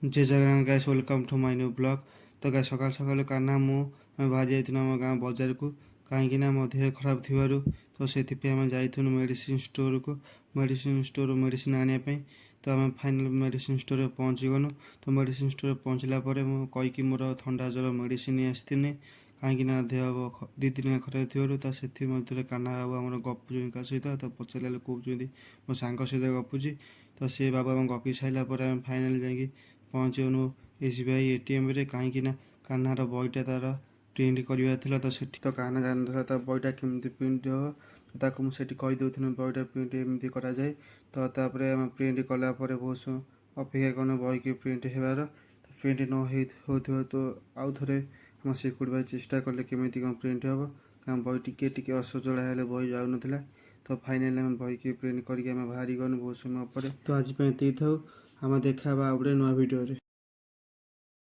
जय Jagannath guys, welcome to my new blog. तो guys सकाल सकाल कान्हा मु बाहरी जाइथुनु आम गाँ बजार को कहीं मो देह खराब थिबारु तो से आम जाइथुनु मेडिसिन स्टोर को मेडिसिन आने तो आम फाइनल मेडिसिन स्टोर में पहुँची गलु। तो मेडिसिन स्टोर पहुँचला कहीकि मोर थंडा ज्वर मेडिसिन आसनी कहीं देह 2 दिन खराब थी कान्हा बाबू आम गपुच का सहित तो पचारे कहते मो सांग सहित गपुची। तो सी बाबू आम गपी सारा फाइनाल जा पहुँचनु एसबीआई एटीएम रे कहीं कान्हार बईटा तार प्रिंट करवा तो सेठी तो कान्हा जान बईटा केमती प्रिंट हो ताको मुझे कहीदे बईटा प्रिंट एमती कराए। तो तापर आम प्रिंट कलापर बहुत अपेक्षा करूँ बही की प्रिंट होबार प्रिंट न हो तो आउ थे आम सिक्योर चेष्टा कले केमी कौन प्रिंट हे कारण बही टी असजड़ा है बही जाऊ ना। तो फाइनाली आम बही की प्रिंट करके बाहरी गलु बहुत समय पर। तो आज ये था आम देखा आउ गोटे नुआ भिडियो।